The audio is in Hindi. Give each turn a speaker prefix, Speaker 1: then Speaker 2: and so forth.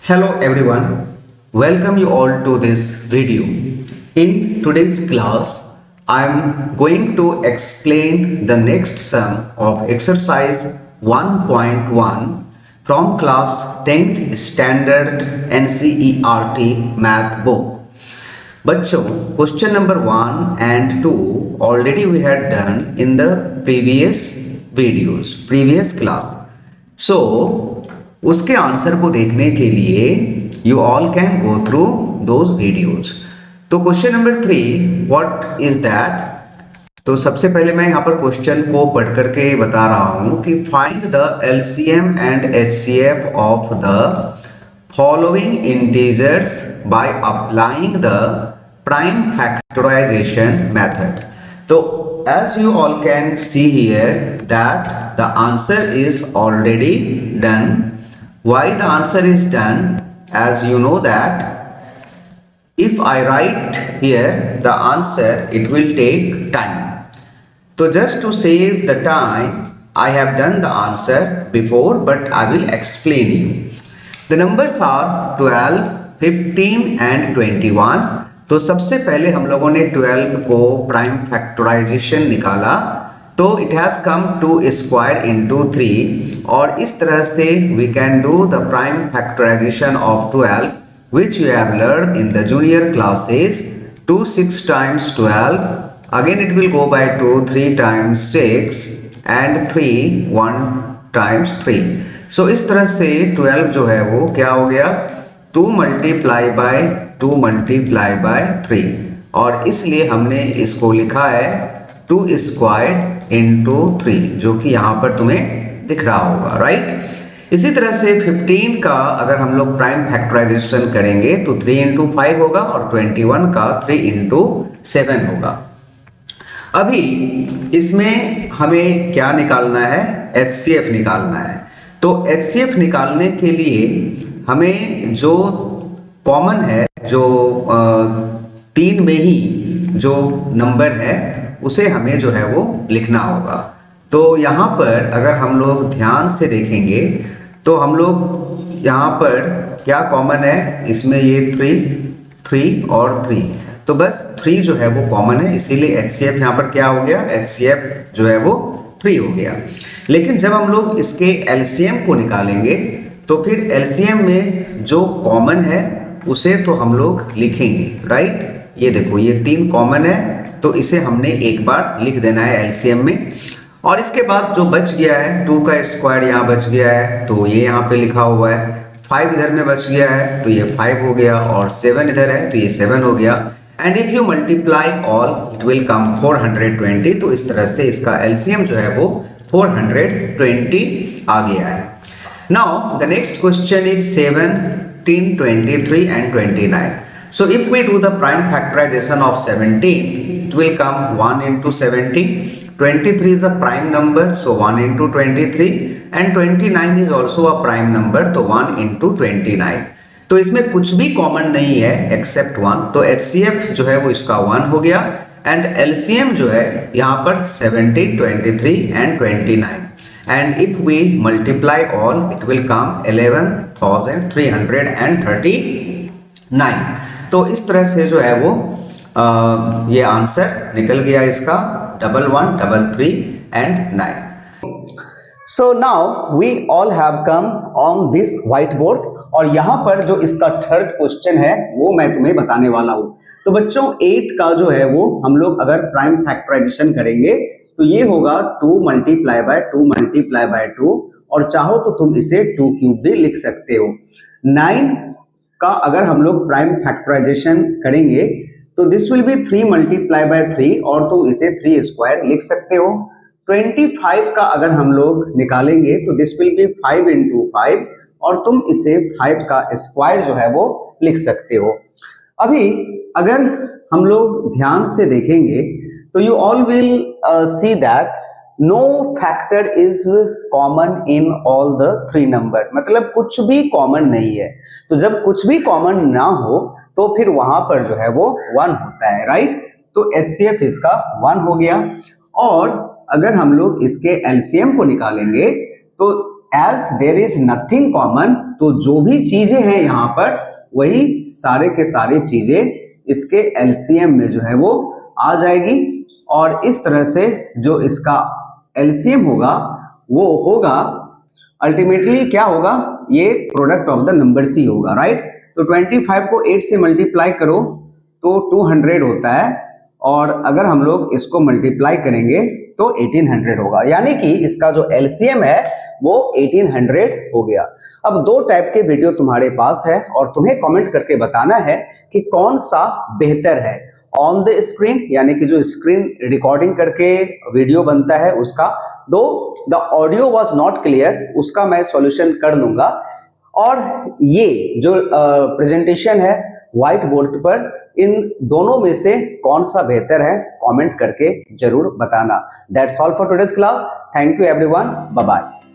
Speaker 1: Hello everyone, welcome you all to this video. In today's class, I am going to explain the next sum of exercise 1.1 from class 10th standard NCERT math book. बच्चों, question number 1 and 2 already we had done in the previous class. So उसके आंसर को देखने के लिए you all can go through those videos. तो question number 3 what is that. तो सबसे पहले मैं यहाँ पर क्वेश्चन को पढ़ करके बता रहा हूँ कि find the LCM and HCF of the following integers by applying the prime factorisation method. तो as you all can see here that the answer is already done. Why the answer is done? As you know that if I write here the answer, it will take time. So just to save the time, I have done the answer before, but I will explain you. The numbers are 12, 15 and 21. तो सबसे पहले हम लोगों ने 12 को प्राइम फैक्टराइजेशन निकाला, तो it has come to square into 3 और इस तरह से we can do the prime factorisation of 12 which you have learned in the junior classes. 2 6 times 12, again it will go by 2 3 times 6 and 3 1 times 3. So इस तरह से 12 जो है वो क्या हो गया, 2 मल्टीप्लाई बाय 3 और इसलिए हमने इसको लिखा है 2 स्क्वायर इंटू 3, जो कि यहाँ पर तुम्हें दिख रहा होगा, राइट। इसी तरह से 15 का अगर हम लोग प्राइम फैक्टराइजेशन करेंगे तो 3 इंटू 5 होगा और 21 का 3 इंटू 7 होगा। अभी इसमें हमें क्या निकालना है, एचसीएफ निकालना है। तो एचसीएफ निकालने के लिए हमें जो कॉमन है, जो 3 में ही जो नंबर है उसे हमें जो है वो लिखना होगा। तो यहाँ पर अगर हम लोग ध्यान से देखेंगे तो हम लोग यहाँ पर क्या कॉमन है, इसमें ये 3 और 3, तो बस 3 जो है वो कॉमन है, इसीलिए एचसीएफ यहाँ पर क्या हो गया, एचसीएफ जो है वो 3 हो गया। लेकिन जब हम लोग इसके एलसीएम को निकालेंगे तो फिर एलसीएम में जो कॉमन है उसे तो हम लोग लिखेंगे, राइट। ये देखो ये 3 कॉमन है तो इसे हमने एक बार लिख देना है एलसीएम में, और इसके बाद जो बच गया है 2 का स्क्वायर यहाँ बच गया है तो ये यहाँ पे लिखा हुआ है, 5 इधर में बच गया है तो ये 5 हो गया और 7 इधर है तो ये 7 हो गया। And if you multiply all it will come 420। तो इस तरह से इसका एलसीएम जो है वो 420 आ गया है। Now the next question is 17, 23 and 29. So if we do the prime factorization of 17, it will come 1 into 17. 23 is a prime number, so 1 into 23, and 29 is also a prime number, तो 1 into 29. तो इसमें कुछ भी कॉमन नहीं है एक्सेप्ट 1, तो HCF जो है वो इसका 1 हो गया। एंड LCM जो है यहाँ पर 17, 23 and 29. And if we multiply all, it will come 11,339. तो इस तरह से जो है वो ये आंसर निकल गया इसका 1133 and 9. So now we all have come on this whiteboard, और यहाँ पर जो इसका थर्ड क्वेश्चन है वो मैं तुम्हें बताने वाला हूँ। तो बच्चों 8 का जो है वो हम लोग अगर प्राइम फैक्टराइजेशन करेंगे तो ये होगा 2 मल्टीप्लाई बाय 2, और चाहो तो तुम इसे 2 क्यूब भी लिख सकते हो। 9 का अगर हम लोग प्राइम फैक्टराइजेशन करेंगे तो this will be 3 multiply by 3 और तुम इसे 3 स्क्वायर लिख सकते हो। 25 का अगर हम लोग निकालेंगे तो दिस विल बी 5 इंटू 5 और तुम इसे 5 का स्क्वायर जो है वो लिख सकते हो। अभी अगर हम लोग ध्यान से देखेंगे तो you all will see that no factor is common in all the 3 number, मतलब कुछ भी कॉमन नहीं है। तो जब कुछ भी कॉमन ना हो तो फिर वहां पर जो है वो 1 होता है, राइट। तो HCF इसका 1 हो गया। और अगर हम लोग इसके LCM को निकालेंगे तो as there is nothing common, तो जो भी चीजें हैं यहाँ पर वही सारे के सारे चीजें इसके एलसीएम में जो है वो आ जाएगी। और इस तरह से जो इसका एलसीएम होगा वो होगा अल्टीमेटली क्या होगा, ये product of the numbers होगा, राइट। तो 25 को 8 से मल्टीप्लाई करो तो 200 होता है, और अगर हम लोग इसको मल्टीप्लाई करेंगे तो 1800 होगा, यानी कि इसका जो एलसीएम है वो 1800 हो गया। अब दो टाइप के वीडियो तुम्हारे पास है और तुम्हें कमेंट करके बताना है कि कौन सा बेहतर है, ऑन द स्क्रीन यानी कि जो स्क्रीन रिकॉर्डिंग करके वीडियो बनता है उसका, दो the audio was not clear उसका मैं सॉल्यूशन कर लूंगा, और ये जो प्रेजेंटेशन है व्हाइट बोर्ड पर, इन दोनों में से कौन सा बेहतर है कमेंट करके जरूर बताना। That's all for today's class. Thank you everyone, bye bye.